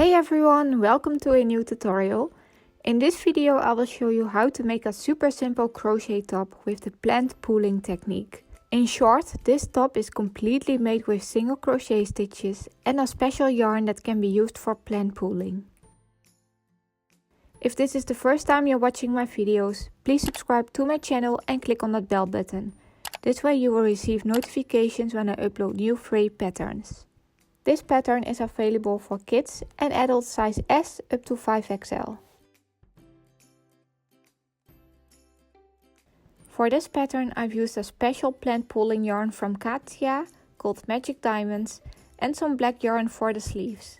Hey everyone, welcome to a new tutorial. In this video I will show you how to make a super simple crochet top with the plant pooling technique. In short, this top is completely made with single crochet stitches and a special yarn that can be used for plant pooling. If this is the first time you're watching my videos, please subscribe to my channel and click on that bell button. This way you will receive notifications when I upload new free patterns. This pattern is available for kids and adults size S up to 5XL. For this pattern I've used a special plant pooling yarn from Katia called Magic Diamonds and some black yarn for the sleeves.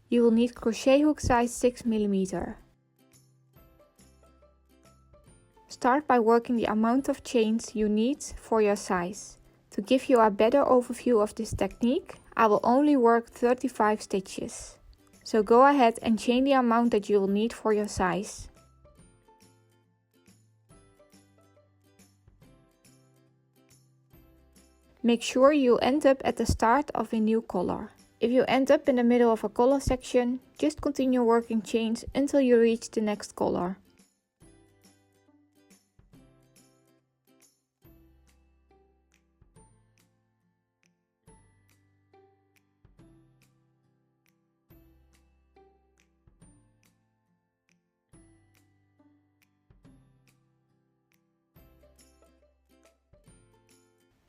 You will need crochet hook size 6mm. Start by working the amount of chains you need for your size. To give you a better overview of this technique, I will only work 35 stitches. So go ahead and chain the amount that you will need for your size. Make sure you end up at the start of a new color. If you end up in the middle of a color section, just continue working chains until you reach the next color.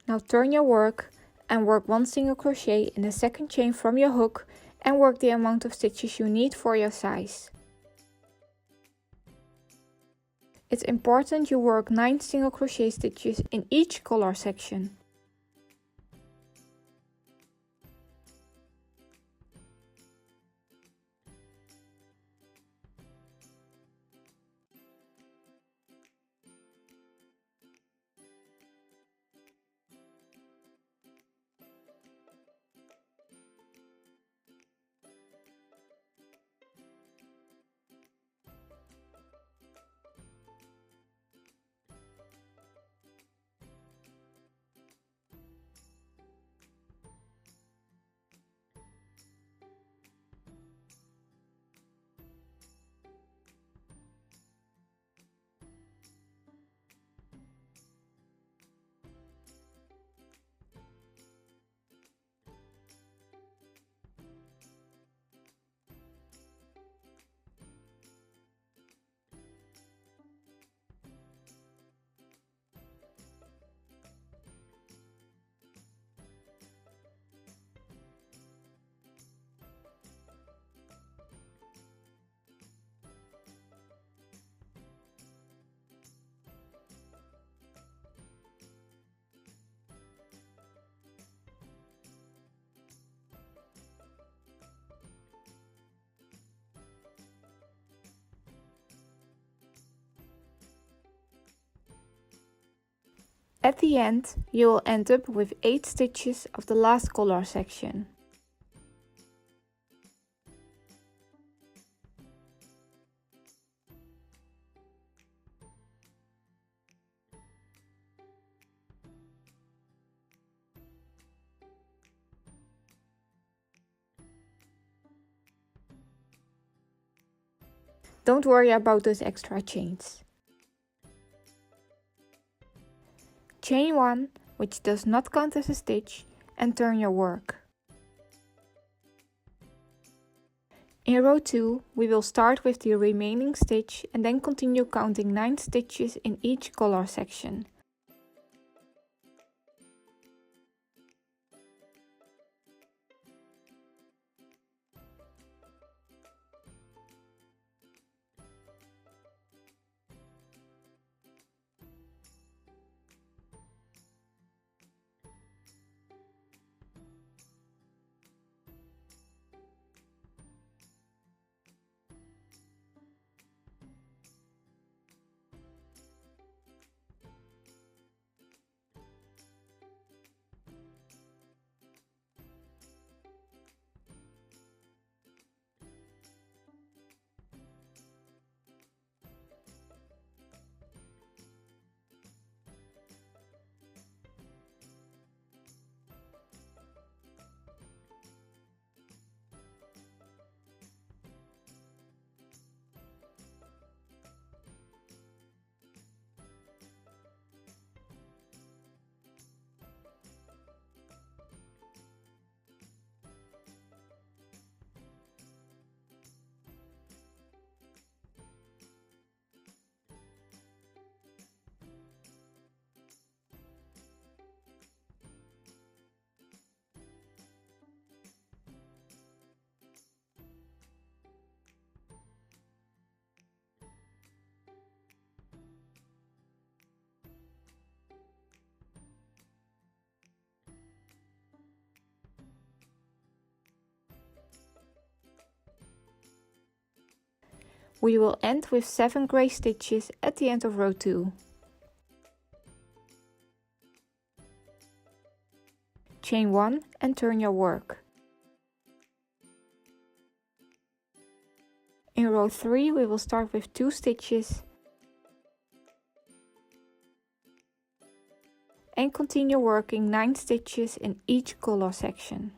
Now turn your work and work one single crochet in the second chain from your hook and work the amount of stitches you need for your size. It's important you work 9 single crochet stitches in each color section. At the end, you will end up with 8 stitches of the last color section. Don't worry about those extra chains. Chain 1, which does not count as a stitch, and turn your work. In row 2, we will start with the remaining stitch and then continue counting 9 stitches in each color section. We will end with 7 gray stitches at the end of row 2. Chain 1 and turn your work. In row 3 we will start with 2 stitches and continue working 9 stitches in each collar section.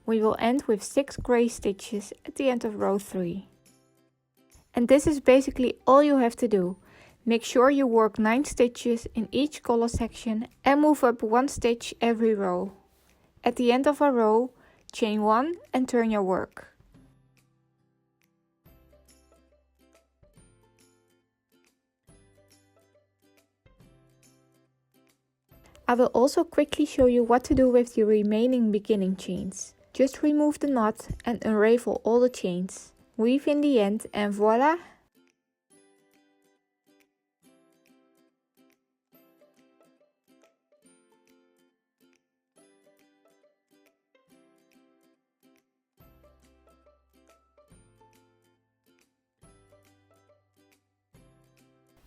We will end with 6 gray stitches at the end of row 3. And this is basically all you have to do. Make sure you work 9 stitches in each collar section and move up 1 stitch every row. At the end of a row, chain 1 and turn your work. I will also quickly show you what to do with the remaining beginning chains. Just remove the knot and unravel all the chains. Weave in the end and voila!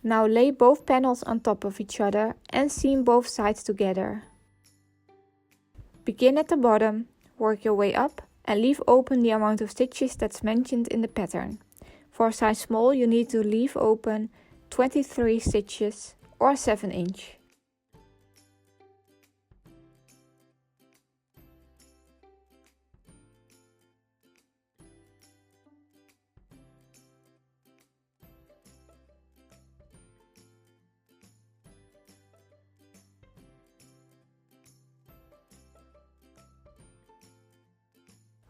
Now lay both panels on top of each other and seam both sides together. Begin at the bottom. Work your way up and leave open the amount of stitches that's mentioned in the pattern. For a size small you need to leave open 23 stitches or 7 inch.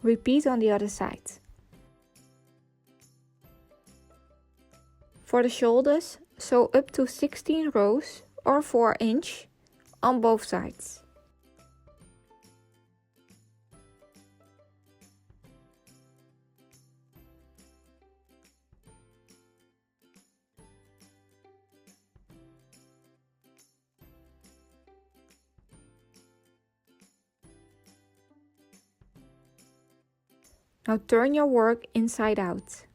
Repeat on the other side. For the shoulders, sew up to 16 rows or 4 inch on both sides. Now turn your work inside out.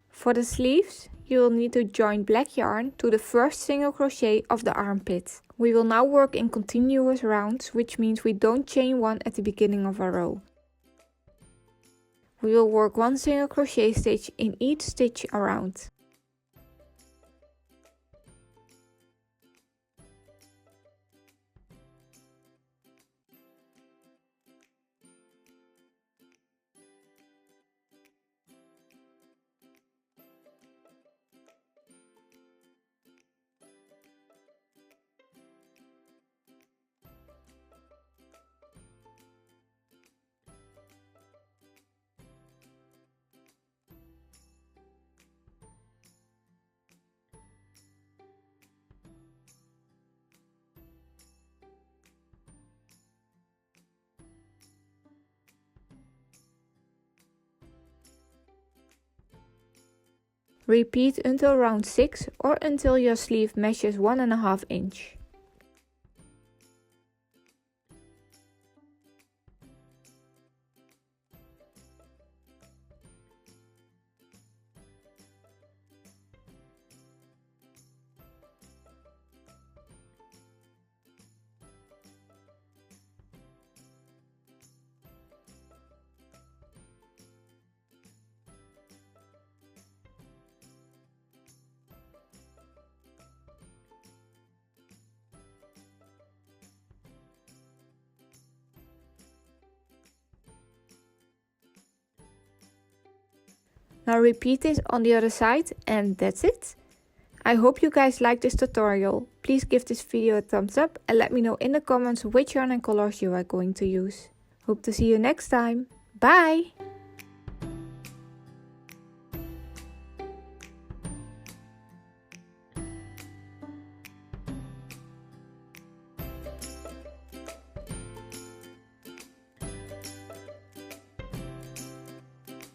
For the sleeves, you will need to join black yarn to the first single crochet of the armpit. We will now work in continuous rounds, which means we don't chain 1 at the beginning of a row. We will work 1 single crochet stitch in each stitch around. Repeat until round 6 or until your sleeve measures 1.5 inch. Now repeat this on the other side and that's it. I hope you guys liked this tutorial. Please give this video a thumbs up and let me know in the comments which yarn and colors you are going to use. Hope to see you next time. Bye!